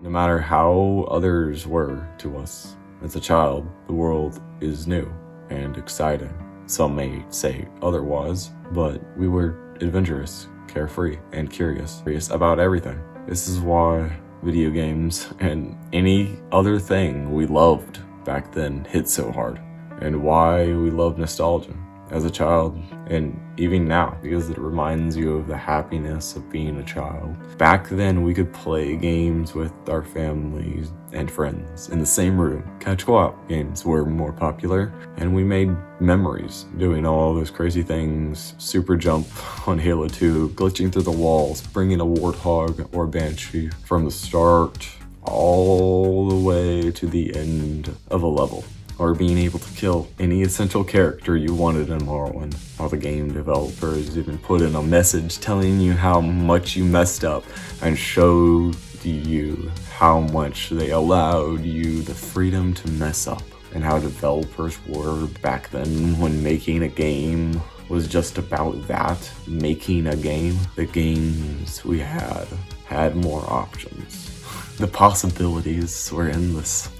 No matter how others were to us, as a child, the world is new and exciting. Some may say otherwise, but we were adventurous, carefree, and curious about everything. This is why video games and any other thing we loved back then hit so hard, and why we love nostalgia as a child and even now, because it reminds you of the happiness of being a child. Back then, we could play games with our families and friends in the same room. Couch co-op games were more popular, and we made memories doing all those crazy things. Super jump on Halo 2, glitching through the walls, bringing a warthog or banshee from the start all the way to the end of a level, or being able to kill any essential character you wanted in Morrowind. All the game developers even put in a message telling you how much you messed up and showed you how much they allowed you the freedom to mess up, and how developers were back then when making a game was just about that, making a game. The games we had more options. The possibilities were endless.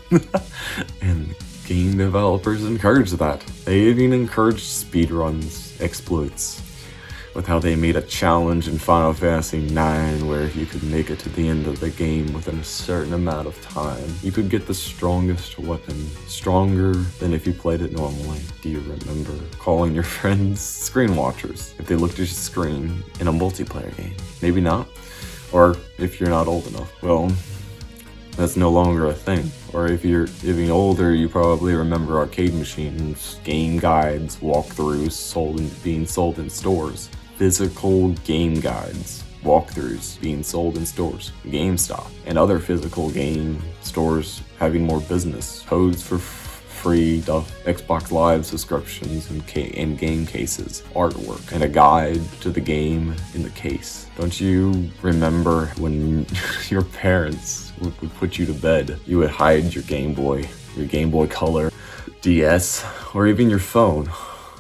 And game developers encouraged that. They even encouraged speedruns, exploits, with how they made a challenge in Final Fantasy IX where if you could make it to the end of the game within a certain amount of time, you could get the strongest weapon, stronger than if you played it normally. Do you remember calling your friends screen watchers if they looked at your screen in a multiplayer game? Maybe not. Or if you're not old enough, well, that's no longer a thing. Or if you're even older, you probably remember arcade machines, game guides, walkthroughs being sold in stores. Physical game guides, walkthroughs being sold in stores. GameStop and other physical game stores having more business. Codes for free Xbox Live subscriptions and game cases, artwork, and a guide to the game in the case. Don't you remember when your parents would put you to bed? You would hide your Game Boy Color, DS, or even your phone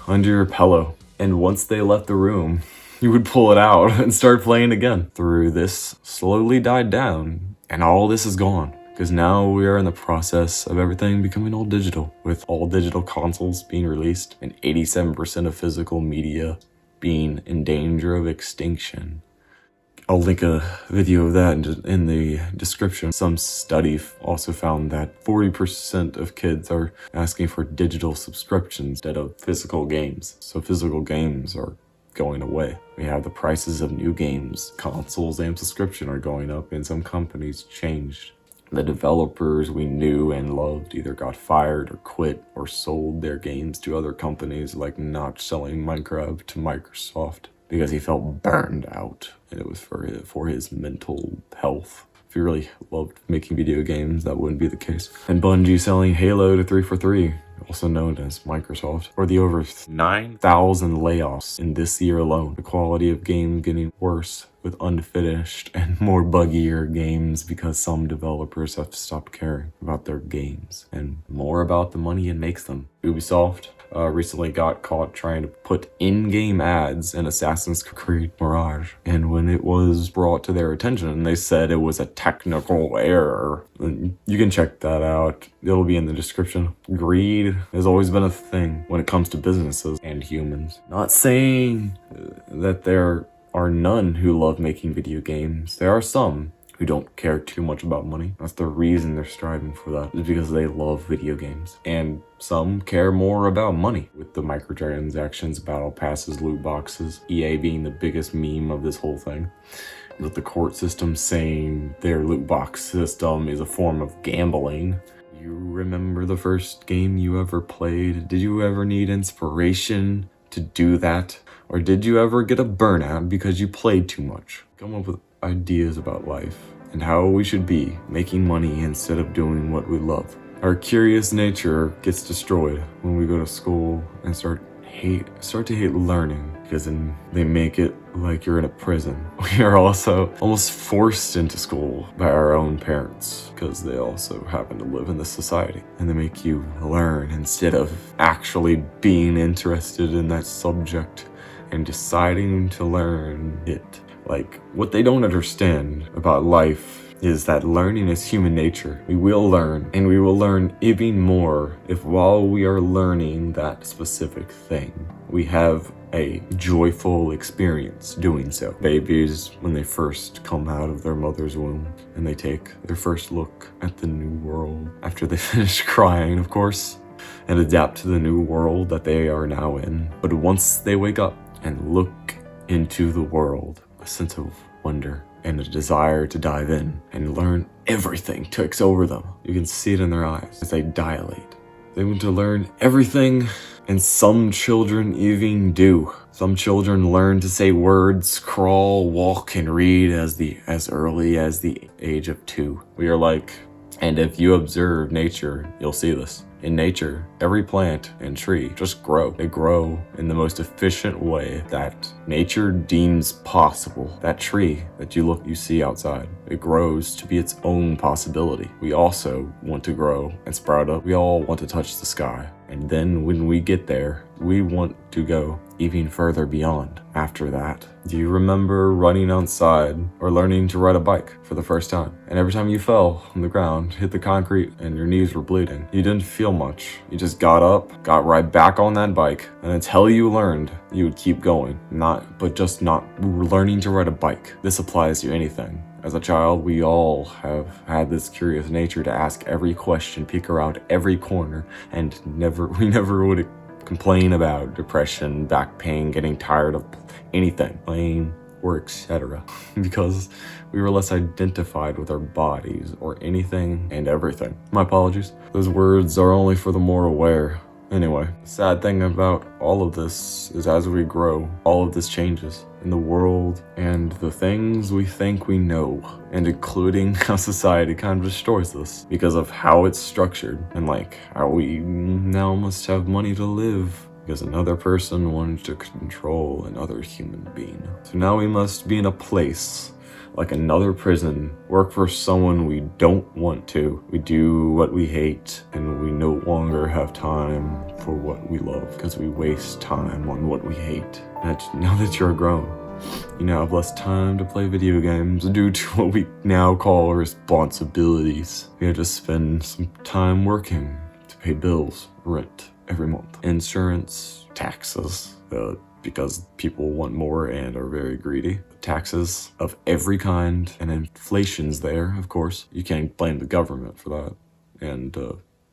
under your pillow. And once they left the room, you would pull it out and start playing again. Through this slowly died down, and all this is gone. Because now we are in the process of everything becoming all digital, with all digital consoles being released and 87% of physical media being in danger of extinction. I'll link a video of that in the description. Some study also found that 40% of kids are asking for digital subscriptions instead of physical games. So physical games are going away. We have the prices of new games, consoles, and subscription are going up, and some companies changed. The developers we knew and loved either got fired or quit or sold their games to other companies, like Notch selling Minecraft to Microsoft because he felt burned out, and it was for his mental health. If you really loved making video games, that wouldn't be the case. And Bungie selling Halo to 343, also known as Microsoft, or the over 9,000 layoffs in this year alone. The quality of games getting worse with unfinished and more buggier games because some developers have stopped caring about their games and more about the money it makes them. Ubisoft recently got caught trying to put in-game ads in Assassin's Creed Mirage, and when it was brought to their attention, they said it was a technical error. You can check that out. It'll be in the description. Greed has always been a thing when it comes to businesses and humans. Not saying that there are none who love making video games. There are some who don't care too much about money. That's the reason they're striving for that, is because they love video games. And some care more about money, with the microtransactions, battle passes, loot boxes, EA being the biggest meme of this whole thing, with the court system saying their loot box system is a form of gambling. You remember the first game you ever played? Did you ever need inspiration to do that? Or did you ever get a burnout because you played too much? Come up with ideas about life and how we should be making money instead of doing what we love. Our curious nature gets destroyed when we go to school and start to hate learning, because then they make it like you're in a prison. We are also almost forced into school by our own parents because they also happen to live in this society, and they make you learn instead of actually being interested in that subject and deciding to learn it. Like, what they don't understand about life is that learning is human nature. We will learn, and we will learn even more if while we are learning that specific thing, we have a joyful experience doing so. Babies, when they first come out of their mother's womb and they take their first look at the new world after they finish crying, of course, and adapt to the new world that they are now in. But once they wake up and look into the world, a sense of wonder and a desire to dive in and learn everything takes over them. You can see it in their eyes as they dilate. They want to learn everything, and some children even do. Some children learn to say words, crawl, walk, and read as early as the age of 2. We are like, and if you observe nature, you'll see this. In nature, every plant and tree just grow. They grow in the most efficient way that nature deems possible. That tree that you see outside, it grows to be its own possibility. We also want to grow and sprout up. We all want to touch the sky. And then when we get there, we want to go even further beyond after that. Do you remember running outside or learning to ride a bike for the first time? And every time you fell on the ground, hit the concrete, and your knees were bleeding, you didn't feel much. You just got up, got right back on that bike, and until you learned, you would keep going. Not learning to ride a bike. This applies to anything. As a child, we all have had this curious nature to ask every question, peek around every corner, and we never would complain about depression, back pain, getting tired of anything, playing, or etc. because we were less identified with our bodies or anything and everything. My apologies. Those words are only for the more aware. Anyway, the sad thing about all of this is as we grow, all of this changes in the world and the things we think we know, and including how society kind of destroys us because of how it's structured and like how we now must have money to live because another person wanted to control another human being. So now we must be in a place like another prison, work for someone we don't want to. We do what we hate, and we no longer have time for what we love because we waste time on what we hate. Now that you're grown, you now have less time to play video games due to what we now call responsibilities. You have to spend some time working to pay bills, rent every month, insurance, taxes, because people want more and are very greedy. Taxes of every kind, and inflation's there, of course. You can't blame the government for that. And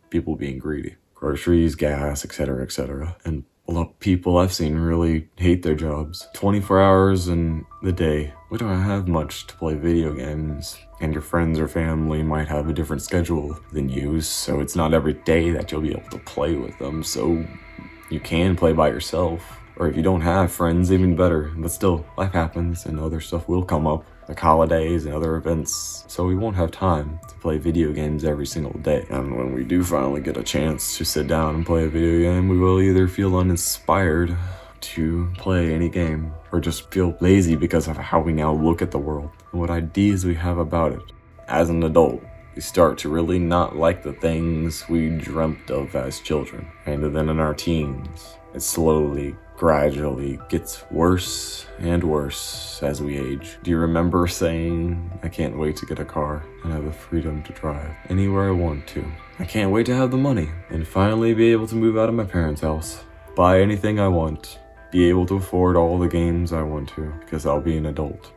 people being greedy. Groceries, gas, etc., etc. And a lot of people I've seen really hate their jobs. 24 hours in the day. We don't have much to play video games. And your friends or family might have a different schedule than you, so it's not every day that you'll be able to play with them. So you can play by yourself. Or if you don't have friends, even better. But still, life happens and other stuff will come up, like holidays and other events. So we won't have time to play video games every single day. And when we do finally get a chance to sit down and play a video game, we will either feel uninspired to play any game or just feel lazy because of how we now look at the world and what ideas we have about it. As an adult, we start to really not like the things we dreamt of as children. And then in our teens, it slowly, gradually gets worse and worse as we age. Do you remember saying, I can't wait to get a car and have the freedom to drive anywhere I want to. I can't wait to have the money and finally be able to move out of my parents' house, buy anything I want, be able to afford all the games I want to because I'll be an adult.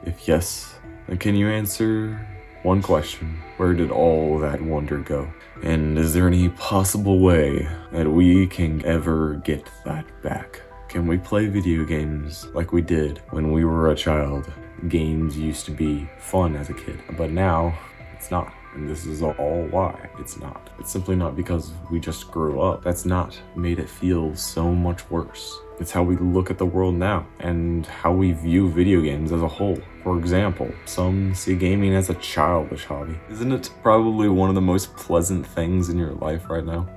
If yes, then can you answer one question? Where did all that wonder go? And is there any possible way that we can ever get that back? Can we play video games like we did when we were a child? Games used to be fun as a kid, but now it's not. And this is all why it's not. It's simply not because we just grew up. That's not made it feel so much worse. It's how we look at the world now and how we view video games as a whole. For example, some see gaming as a childish hobby. Isn't it probably one of the most pleasant things in your life right now?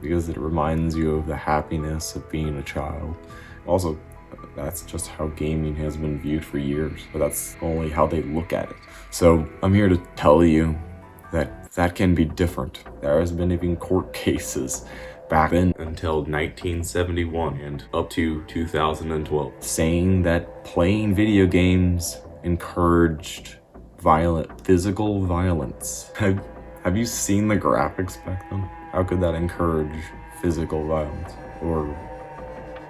Because it reminds you of the happiness of being a child. Also, that's just how gaming has been viewed for years, but that's only how they look at it. So I'm here to tell you that can be different. There has been even court cases back then until 1971 and up to 2012 saying that playing video games encouraged violent, physical violence. Have you seen the graphics back then? How could that encourage physical violence or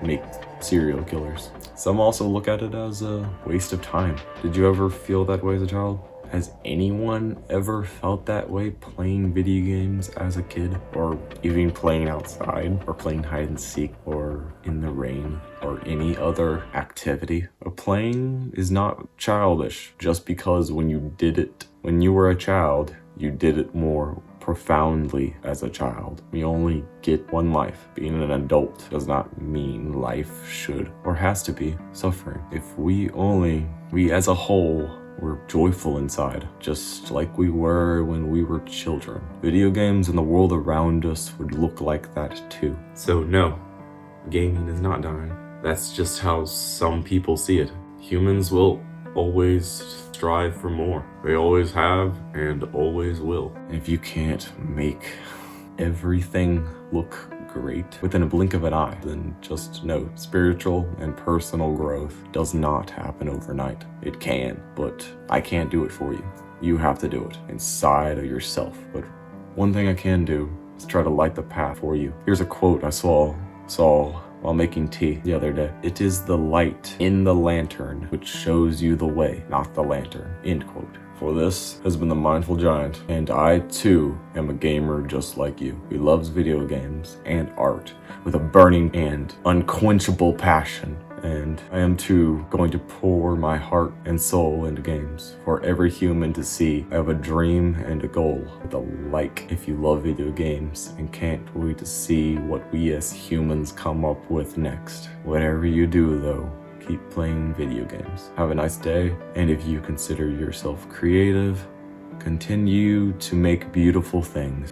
make serial killers? Some also look at it as a waste of time. Did you ever feel that way as a child? Has anyone ever felt that way playing video games as a kid? Or even playing outside? Or playing hide and seek? Or in the rain? Or any other activity? Playing is not childish just because when you were a child, you did it more profoundly as a child. We only get one life. Being an adult does not mean life should or has to be suffering. If we as a whole were joyful inside, just like we were when we were children, video games and the world around us would look like that too. So no, gaming is not dying. That's just how some people see it. Humans will always strive for more. They always have and always will. If you can't make everything look great within a blink of an eye, then just know spiritual and personal growth does not happen overnight. It can, but I can't do it for you. You have to do it inside of yourself. But one thing I can do is try to light the path for you. Here's a quote I saw while making tea the other day. "It is the light in the lantern which shows you the way, not the lantern." End quote. For this has been the Mindful Giant, and I too am a gamer just like you, who loves video games and art with a burning and unquenchable passion. And I am too going to pour my heart and soul into games for every human to see. I have a dream and a goal with a like if you love video games, and can't wait to see what we as humans come up with next. Whatever you do though, keep playing video games. Have a nice day, and if you consider yourself creative, continue to make beautiful things.